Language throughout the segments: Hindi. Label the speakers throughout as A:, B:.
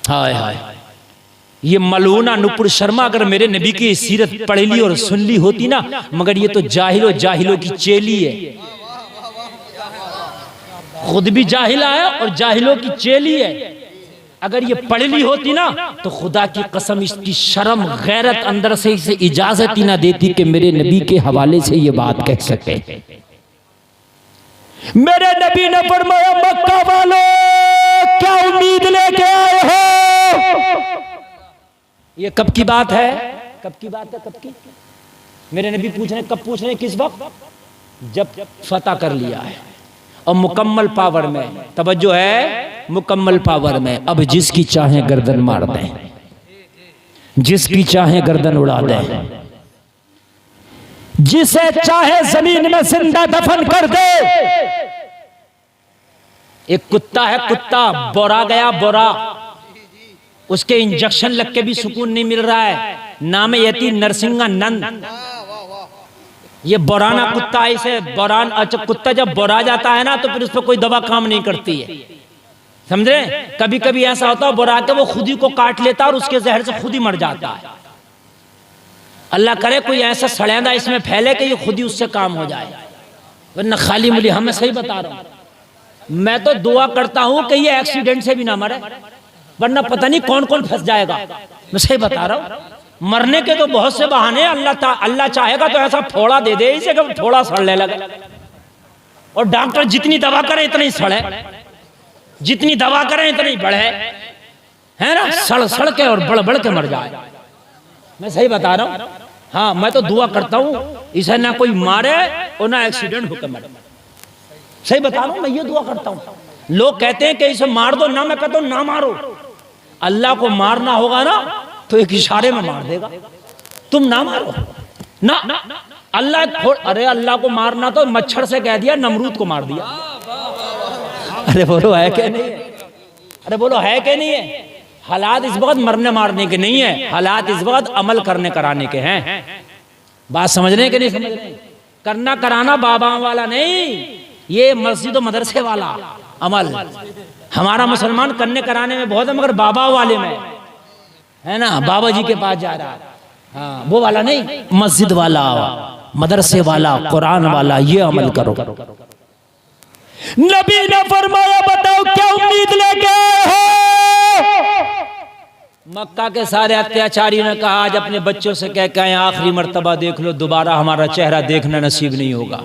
A: हाय हाय, ये मलूना नुपुर शर्मा अगर मेरे नबी की सीरत पढ़ ली और सुन ली होती ना, मगर ये तो जाहिलों की चेली है, खुद भी जाहिला है और जाहिलों की चेली है। अगर ये पढ़ ली होती ना तो खुदा की कसम इसकी शर्म गैरत अंदर से इसे इजाजत ही ना देती कि मेरे नबी के हवाले से ये बात कह सके। मेरे नबी ने फरमाया, मक्का वालों क्या उम्मीद लेके आए हो? ये कब की बात है? कब की बात है? कब की? मेरे नबी पूछ रहे, कब पूछ रहे? किस वक्त? जब फतह कर लिया है और मुकम्मल पावर में, तवज्जो है, मुकम्मल पावर में। अब जिसकी चाहे गर्दन मार दें, जिसकी चाहे गर्दन उड़ा दें, जिसे चाहे जमीन में जिंदा दफन कर दे। एक कुत्ता है, कुत्ता बोरा गया, बोरा, उसके इंजेक्शन लग के भी सुकून नहीं मिल रहा है, नाम यती नरसिंगा नंद। ये बोराना कुत्ता है, इसे बोरान, अच्छा कुत्ता जब बोरा जाता है ना तो फिर उस पर कोई दवा काम नहीं करती है, समझे? कभी कभी ऐसा होता है बोरा के वो खुद ही को काट लेता है और उसके जहर से खुद ही मर जाता है। अल्लाह करे कोई ऐसा सड़ेंदा इसमें फैले कि ये खुद ही उससे काम हो जाए, वरना खाली मुली। हम सही बता रहा हूं, मैं तो दुआ करता हूं कि ये एक्सीडेंट से भी ना मरे, वरना पता नहीं कौन कौन फंस जाएगा। मैं सही बता रहा हूं, मरने के तो बहुत से बहाने। अल्लाह चाहेगा तो ऐसा फोड़ा दे दे इसे कि थोड़ा सड़ने लगे, और डॉक्टर जितनी दवा करे इतना ही सड़े, जितनी दवा करे इतना ही बढ़े, है ना? सड़ सड़ के और बढ़ बढ़ के मर जाए। मैं सही बता रहा हूं। हाँ, मैं तो दुआ करता हूं इसे ना कोई मारे और ना एक्सीडेंट होकर मरे। सही बता रहा हूं, मैं ये दुआ करता हूं। लोग कहते हैं कि इसे मार दो ना, मैं कहता हूं ना मारो। अल्लाह को मारना होगा ना तो एक इशारे में मार देगा, तुम ना मारो ना। अल्लाह, अरे अल्लाह को मारना तो मच्छर से कह दिया, नमरूद को मार दिया। अरे बोलो है क्या नहीं है? अरे बोलो है क्या नहीं है? हालात इस वक्त मरने मारने के नहीं है, हालात इस वक्त अमल करने कराने के हैं। बात समझने के नहीं समझ रहे? करना कराना बाबा वाला नहीं, ये मस्जिद और मदरसे वाला अमल। हमारा मुसलमान करने कराने में बहुत है, मगर बाबा वाले में है ना, बाबा जी के पास जा रहा है, हाँ वो वाला नहीं, मस्जिद वाला, मदरसे वाला, कुरान वाला, ये अमल करो। नबी ने फरमाया, बताओ क्या उम्मीद लेके आए हो? मक्का के सारे अत्याचारियों ने कहा, आज अपने बच्चों से कह के आखिरी मर्तबा देख लो, दोबारा हमारा चेहरा देखना नसीब नहीं होगा।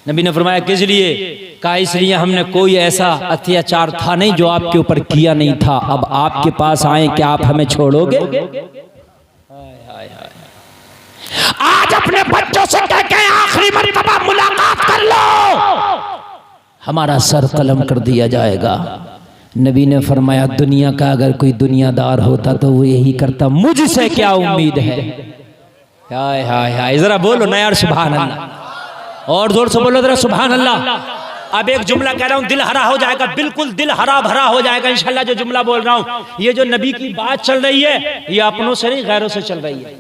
A: नबी ने फरमाया, किस लिए? कहा इसलिए हमने कोई ऐसा अत्याचार था नहीं जो आपके ऊपर किया नहीं था, अब आपके पास आए कि आप हमें छोड़ोगे? आज अपने बच्चों से कह के आखिरी मर्तबा मुलाकात कर लो, हमारा सर कलम कर दिया जाएगा। नबी ने फरमाया, दुनिया का अगर कोई दुनियादार होता तो वो यही करता, मुझसे क्या उम्मीद है? हाय हाय हाय, जरा बोलो ना यार सुभान अल्लाह, और जोर से बोलो जरा सुभान अल्लाह। अब एक जुमला कह रहा हूं, दिल हरा हो जाएगा, बिल्कुल दिल हरा भरा हो जाएगा इंशाल्लाह। जो जुमला बोल रहा हूं, ये जो नबी की बात चल रही है, ये अपनों से नहीं गैरों से चल रही है,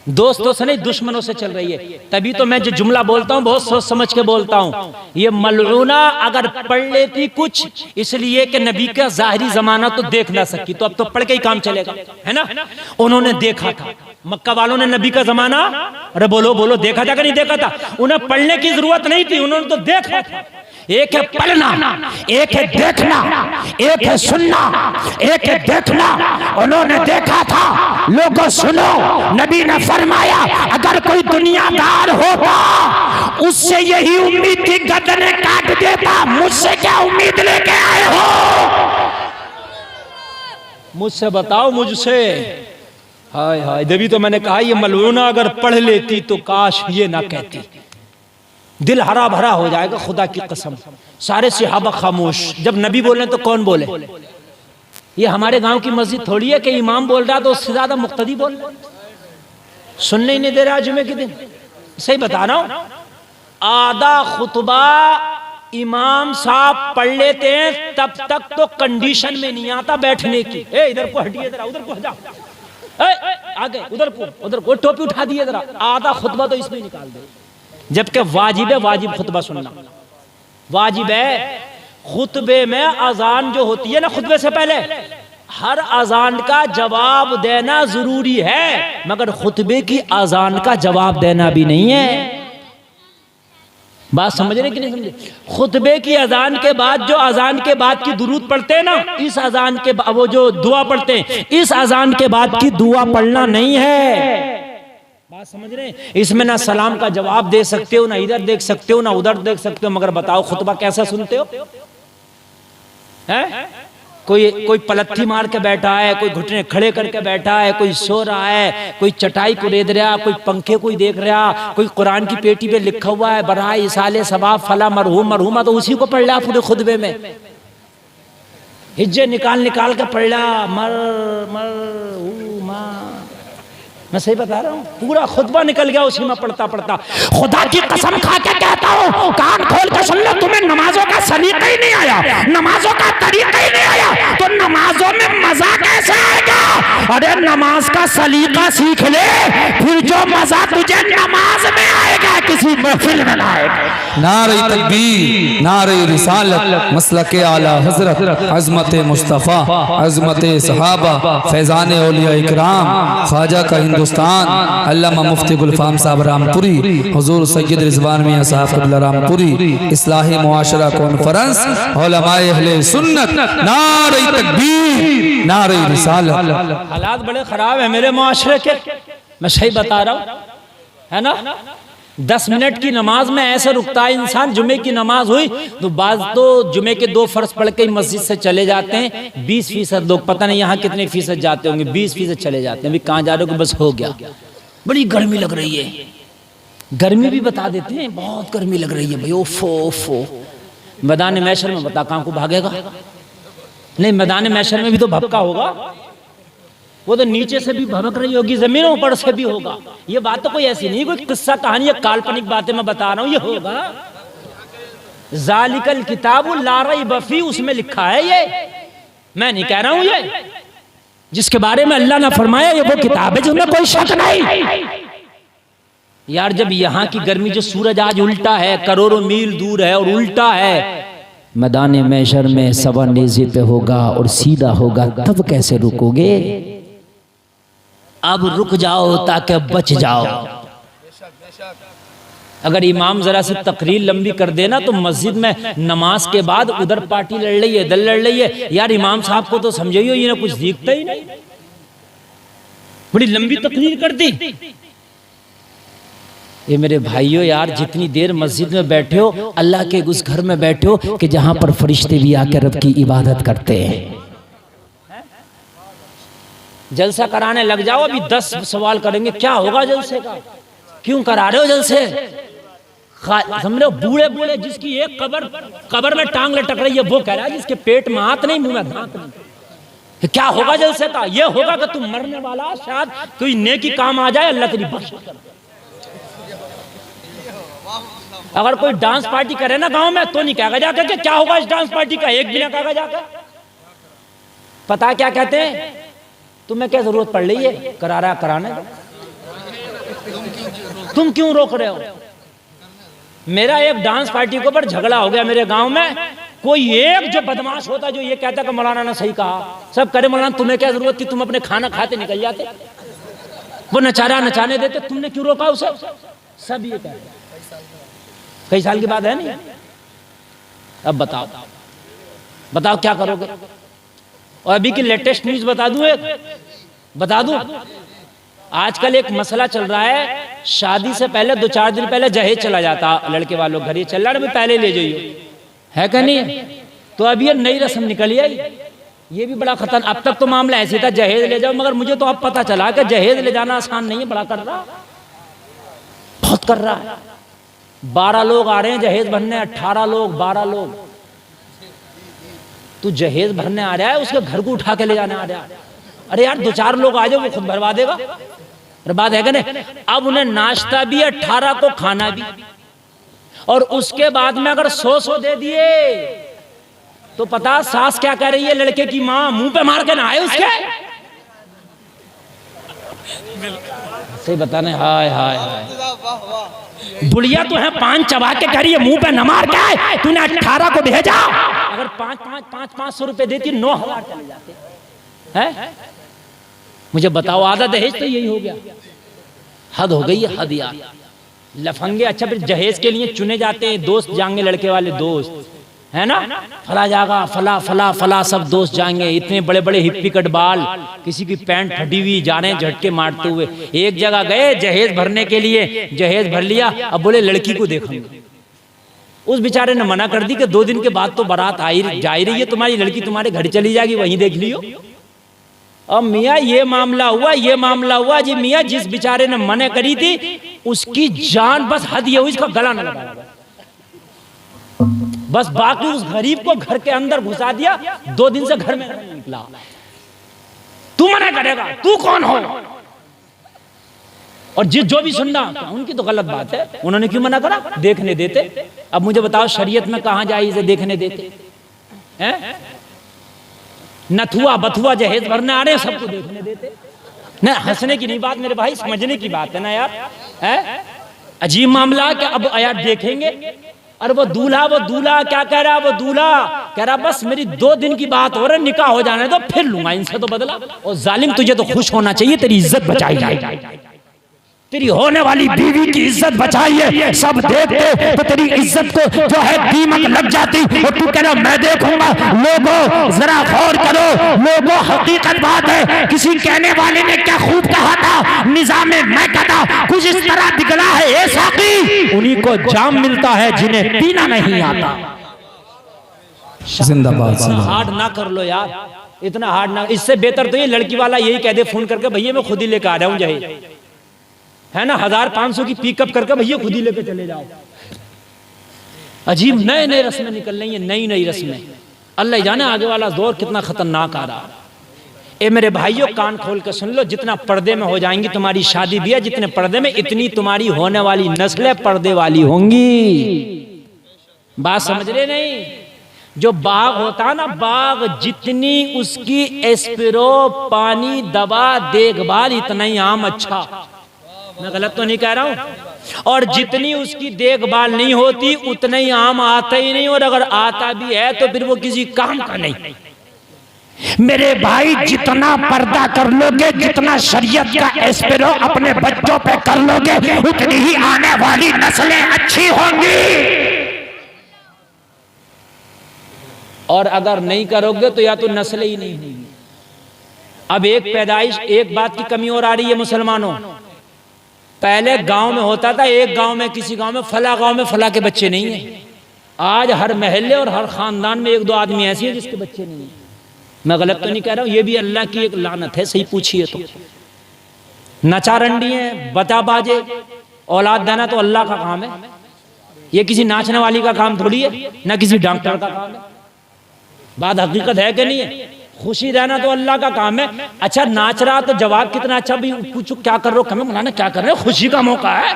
A: दोस्तों से नहीं दुश्मनों से चल रही है। तभी तो मैं जो जुमला बोलता हूँ बहुत सोच समझ के बोलता हूँ। ये मलऊना अगर पढ़ लेती कुछ, इसलिए कि नबी का जाहिरी जमाना तो देख ना सकी, तो अब तो पढ़ के ही काम चलेगा, है ना? उन्होंने देखा था, मक्का वालों ने नबी का जमाना, अरे बोलो बोलो, देखा था कि नहीं देखा था? उन्हें पढ़ने की जरूरत नहीं थी, उन्होंने तो देखा था। एक है पढ़ना, एक है देखना, एक है सुनना, एक है देखना। उन्होंने देखा था। लोगों सुनो, नबी ने फरमाया, अगर कोई दुनियादार होता उससे यही उम्मीद थी, गर्दनें काट देता। मुझसे क्या उम्मीद लेके आए हो? मुझसे बताओ, मुझसे। हाय हाय, तभी तो मैंने कहा ये मलऊना अगर पढ़ लेती तो काश ये ना कहती। दिल हरा भरा हो जाएगा, खुदा की कसम। सारे सहाबा खामोश, जब नबी बोले तो कौन बोले? ये हमारे गांव की मस्जिद थोड़ी है कि इमाम बोल रहा तो उससे ज्यादा मुक्तदी बोल रहा, सुनने ही नहीं दे रहा जुमे के दिन। सही बता रहा हूं, आधा खुतबा इमाम साहब पढ़ लेते हैं, तब तक तो कंडीशन में नहीं आता बैठने की। ए इधर को हटिए, इधर उधर को हटा, आगे उधर को टोपी उठा दिए जरा, आधा खुतबा तो इसमें निकाल दे। जबकि वाजिब है, वाजिब खुतबा सुनना वाजिब है। खुतबे में अजान जो होती है ना, खुतबे से पहले हर अजान का जवाब देना जरूरी है, मगर खुतबे की अजान का जवाब देना भी नहीं है। बात समझ रहे कि नहीं समझे? खुतबे की अजान के बाद जो अजान के बाद की दुरूद पढ़ते हैं ना, इस अजान के वो जो दुआ पढ़ते हैं, इस अजान के बाद की दुआ पढ़ना नहीं है। बात समझ रहे हैं? इसमें ना सलाम का जवाब दे सकते हो, ना इधर देख सकते हो, ना उधर देख सकते हो। मगर बताओ खुतबा कैसा सुनते हो? है कोई पलत्थी मार के बैठा है, कोई घुटने खड़े करके बैठा है, कोई सो रहा है, कोई चटाई को रेद रहा, कोई पंखे को देख रहा, कोई कुरान की पेटी पे लिखा हुआ है बराए इसाले सवाब फला मरहूम मरहूमा, तो उसी को पढ़ रहा पूरे खुतबे में। हिज्जे निकाल के पढ़ रहा मर मरहूमा। मैं सही बता रहा हूँ, पूरा खुतबा निकल गया उसी में पढ़ता पढ़ता। खुदा की कसम खा के कहता हूँ, कान खोल के सुन लो, तुम्हें नमाजों का सलीका ही नहीं आया, नमाजों का तरीका ही नहीं आया, तो नमाजों में मजा कैसे आएगा? अरे नमाज का सलीका सीख ले, फिर जो मजा तुझे नमाज में आएगा किसी महफिल में ना आएगा।
B: नारे तकबीर, नारे रिसालत, मसलके आला हजरत, अजमत मुस्तफ़ा, अजमत सहाबा, फैजान औलिया इकराम, ख्वाजा का हिंदुस्तान, अल्लामा मुफ्ती गुलफाम साहब रामपुरी, हुजूर सैयद रिजवान मियां साहब क़िबला रामपुरी, इस्लाही मुआशरा कॉन्फ्रेंस, उलमाए अहले सुन्नत, नारे तकबीर, नारे रिसालत।
A: हालात बड़े खराब है मेरे मुआशरे के, मैं सही बता रहा हूँ, है ना। 10 मिनट की नमाज में ऐसे रुकता है इंसान। जुमे की नमाज हुई तो बाज तो जुमे के 2 फर्ज पढ़ के मस्जिद से चले जाते हैं। 20% लोग, पता नहीं यहाँ कितने फीसद जाते होंगे, 20% चले जाते हैं। अभी कहाँ जा रहे हो? बस हो गया, बड़ी गर्मी लग रही है। गर्मी भी बता देते हैं, बहुत गर्मी लग रही है भाई, ओफो ओफो। मैदान मैशर में बता कहाँ को भागेगा? नहीं, मैदान मैशर में भी तो भपका होगा, वो तो नीचे से भी भड़क रही होगी, जमीनों ऊपर से भी होगा। ये बात तो कोई ऐसी नहीं, कोई किस्सा कहानी, काल्पनिक बातें मैं बता रहा हूं, ये होगा। जालिकल किताबु ला रैब फीह, उसमें लिखा है, ये मैं नहीं कह रहा हूं। ये जिसके बारे में अल्लाह ने फरमाया ये वो किताब है जिसमें कोई शक नहीं। यार जब यहाँ की गर्मी, जो सूरज आज उल्टा है, करोड़ों मील दूर है और उल्टा है, मैदान मैशर में सवा नेज़े पे होगा और सीधा होगा, तब कैसे रुकोगे? अब रुक जाओ ताकि बच जाओ। अगर इमाम जरा सी तकरीर लंबी कर देना तो मस्जिद में नमाज के बाद उधर पार्टी लड़ रही है, इधर लड़ रही है, यार इमाम साहब को तो समझिए ये ना कुछ दिखता ही नहीं, बड़ी लंबी तकरीर कर दी। ये मेरे भाइयों, यार जितनी देर मस्जिद में बैठे हो, अल्लाह के उस घर में बैठे हो कि जहां पर फरिश्ते भी आकर रब की इबादत करते हैं। जलसा कराने लग जाओ, अभी 10 सवाल करेंगे, क्या होगा जलसे का, क्यों करा रहे हो जलसे? समझो बूढ़े बूढ़े जिसकी एक कबर में टांग लटक रही है, वो कह रहा है जिसके पेट में हाथ नहीं, मुंह में दांत नहीं। क्या होगा जलसे का? ये होगा कि तुम मरने वाला, शायद कोई नेकी काम आ जाए, अल्लाह तेरी बख्शिश करे। अगर कोई डांस पार्टी करे ना गांव में, तो नहीं कहेगा जाकर कि क्या होगा इस डांस पार्टी का, एक भी ना कहेगा जाकर। पता क्या कहते हैं? तुम्हें क्या जरूरत पड़ रही है कराने? तुम क्यों रोक रहे हो? मेरा एक डांस पार्टी के ऊपर झगड़ा हो गया मेरे गांव में। कोई एक जो बदमाश होता जो ये कहता कि मौलाना ने सही कहा, सब करे मौलाना तुम्हें क्या जरूरत थी, तुम अपने खाना खाते निकल जाते, वो नचारा नचाने देते, तुमने क्यों रोका उसे? सब ये कहते। कई साल की बात है नहीं। अब बताओ क्या करोगे? और अभी की लेटेस्ट न्यूज बता दूं, आजकल एक मसला चल रहा है, शादी से पहले 2-4 दिन पहले जहेज चला जाता लड़के वालों घर, ये चल रहा है पहले ले जाइए, है क्या नहीं? तो अब ये नई रस्म निकली है, ये भी बड़ा खतरनाक। अब तक तो मामला ऐसे था जहेज ले जाओ, मगर मुझे तो अब पता चला कि जहेज ले जाना आसान नहीं है, बड़ा कर रहा, बहुत कर रहा है। 12 लोग आ रहे हैं जहेज भरने, 18 लोग, 12 लोग। तू जहेज भरने आ रहा है, उसके घर को उठा के ले जाने आ रहा है। अरे यार 2-4 लोग आ जाओ, वो खुद भरवा देगा। अरे बात है कि नहीं? अब उन्हें नाश्ता भी, 18 को खाना भी, और उसके बाद में अगर 100 दे दिए तो पता सास क्या कह रही है लड़के की माँ, मुंह पे मार के ना आए उसके। सही बताने, हाय हाय हाय, बुढ़िया तो है 5 चबा के कह रही है, मुंह पे न मार के तूने 18 को भेजा। अगर 500 रुपए देती 9,000 चले जाते। है? मुझे बताओ, आधा दहेज तो यही हो गया। हद हो गई है, हद यार। लफंगे अच्छा फिर जहेज के लिए चुने जाते हैं, दोस्त जाएंगे, लड़के वाले दोस्त, है ना, फला जागा, फला फला फला सब दोस्त जाएंगे, इतने बड़े बड़े हिप्पी कट बाल, किसी की पैंट फटी हुई, जा रहे हैं झटके मारते हुए। एक जगह गए जहेज भरने के लिए, जहेज भर लिया, अब बोले लड़की को देखूंगा। उस बेचारे ने मना कर दी कि 2 दिन के बाद तो बारात जा ही रही है, तुम्हारी लड़की तुम्हारे घर चली जाएगी, वहीं देख लियो। अब मियाँ ये मामला हुआ जी, मियाँ जिस बेचारे ने मना करी थी उसकी जान बस हद ये हुई, इसका गला न लगा, बस बाकी उस गरीब को घर के अंदर घुसा दिया, 2 दिन से घर में नहीं निकला। तू मना करेगा, तू कौन हो? और जो भी सुनना उनकी तो गलत बात है, उन्होंने क्यों मना करा? देखने देते। अब मुझे बताओ शरीयत में कहां जायज़ है देखने देते हैं? नथुआ बथुआ जहेज भरने आ रहे हैं, सबको देखने देते। न हंसने की नहीं बात मेरे भाई, समझने की बात है ना यार, है अजीब मामला। क्या अब यार देखेंगे, और वो दूल्हा क्या कह रहा है? वो दूल्हा कह रहा बस मेरी 2 दिन की बात हो रहा है, निकाह हो जाने दो, फिर लूंगा इनसे तो बदला। और जालिम तुझे तो खुश होना चाहिए, तेरी इज्जत बचाई जाए, तेरी होने वाली बीवी की इज्जत बचाइए। सब देखते तो तेरी इज्जत को जो है दीमक लग जाती, और तू कह रहा मैं देखूंगा। लोगों जरा गौर करो, लोगों हकीकत बात है, किसी कहने वाले ने क्या खूब कहा था, निजामे मैं कहता कुछ इस तरह दिखला है ए साकी, उन्हीं को जाम मिलता है जिन्हें पीना नहीं आता।
B: जिंदाबाद।
A: हार्ड ना कर लो यार, इतना हार्ड ना, इससे बेहतर तो ये लड़की वाला यही कह दे फोन करके, भैया मैं खुद ही लेकर आ रहा हूँ जहेज, है ना, 1500 की पिकअप करके भैया खुद ही लेके चले जाओ। अजीब नए नए रस्में निकल रही हैं, नई नई रस्में। अल्लाह जाने आगे वाला दौर कितना खतरनाक आ रहा है। ए मेरे भाइयों कान खोल कर सुन लो, जितना पर्दे में हो जाएंगी तुम्हारी शादी भी है, जितने पर्दे में इतनी तुम्हारी होने वाली नस्लें पर्दे वाली होंगी। बात समझ रहे नहीं? जो बाग होता ना, बाग जितनी उसकी एस्पिरो पानी दवा देखभाल इतना ही आम अच्छा, मैं गलत तो नहीं कह रहा हूं, और जितनी उसकी देखभाल नहीं होती उतना ही आम आता ही नहीं, और अगर आता भी है तो फिर वो किसी काम का नहीं। मेरे भाई जितना पर्दा कर लोगे, जितना शरीयत का एस्पिरो अपने बच्चों पे कर लोगे, उतनी ही आने वाली नस्लें अच्छी होंगी। और अगर नहीं करोगे तो या तो नस्लें ही नहीं होंगी। अब एक बात की कमी और आ रही है मुसलमानों। पहले गांव में होता था, एक गांव में किसी गांव में फला के बच्चे नहीं है। आज हर महल्ले और हर खानदान में 1-2 आदमी ऐसे हैं जिसके बच्चे नहीं है। मैं गलत तो नहीं कह रहा हूं, ये भी अल्लाह की एक लानत है, सही पूछिए तो। नचारंडी है, बता बाजे, औलाद देना तो अल्लाह का काम है, ये किसी नाचने वाली का काम थोड़ी है, ना किसी डॉक्टर का काम है। बात हकीकत है कि नहीं है? खुशी रहना तो अल्लाह का काम है। अच्छा नाच रहा तो जवाब कितना अच्छा भी पूछो, क्या कर रहे हो? कमें मनाना क्या कर रहे हो? खुशी का मौका है,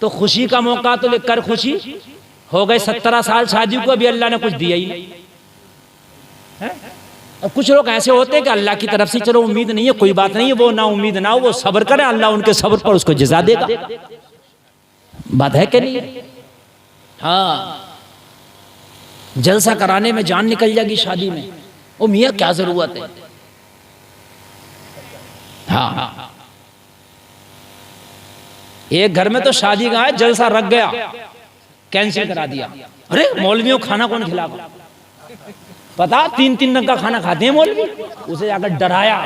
A: तो खुशी का मौका तो लेकर खुशी हो गए। 17 साल शादी को अभी अल्लाह ने कुछ दिया ही नहीं है। और कुछ लोग ऐसे होते हैं कि अल्लाह की तरफ से चलो उम्मीद नहीं है, कोई बात नहीं है, वो ना उम्मीद ना हो, वो सब्र करे, अल्लाह उनके सब्र पर उसको जज़ा देगा। बात है कि नहीं? हाँ, जलसा कराने में जान निकल जाएगी शादी में, ओ मियाँ क्या जरूरत है? हाँ, एक घर में तो शादी का है, जलसा रख गया, कैंसिल करा दिया। अरे मौलवियों खाना कौन खिलागा? पता 3-3 रंग का खाना खाते हैं मौलवी। उसे जाकर डराया,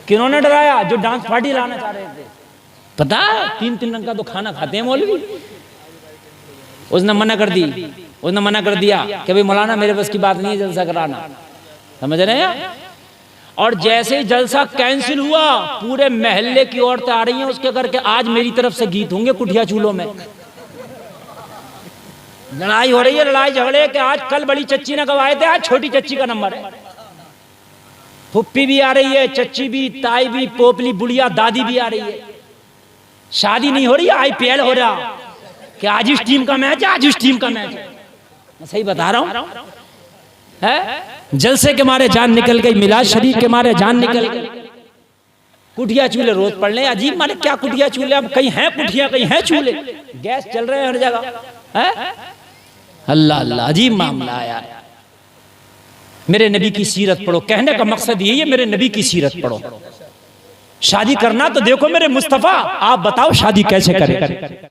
A: किन्होंने डराया? जो डांस पार्टी लाना चाह रहे थे। पता 3-3 रंग का तो खाना खाते हैं मौलवी। उसने मना कर दी, उसने मना कर दिया कि भाई मौलाना मेरे बस की बात नहीं है जलसा कराना, समझ रहे हैं? और जैसे ही जलसा कैंसिल हुआ, पूरे महल्ले की औरतें आ रही हैं उसके करके, आज मेरी तरफ से गीत होंगे कुटिया चूल्हों में। लड़ाई हो रही है, लड़ाई झगड़े कि आज कल बड़ी चच्ची ने कब आए थे, आज छोटी चच्ची का नंबर है। फुप्पी भी आ रही है, चच्ची भी, ताई भी, पोपली बुढ़िया दादी भी आ रही है। शादी नहीं हो रही है, IPL हो रहा कि आज इस टीम का मैच है, आज इस टीम का मैच है। मैं सही बता रहा हूं है? जलसे के मारे जान निकल गई, मिलाद शरीफ के मारे जान निकल गई। कुटिया चूल्हे रोज पड़ रहे हैं, अजीब माने क्या कुटिया चूल्हे? अब कहीं है कुटिया, कहीं है चूल्हे, गैस चल रहे हैं हर जगह है। अल्लाह अल्लाह, अजीब मामला है यार। मेरे नबी की सीरत पढ़ो। कहने का मकसद यही है, मेरे नबी की सीरत पढ़ो। शादी करना तो देखो मेरे मुस्तफ़ा, आप बताओ शादी कैसे करें।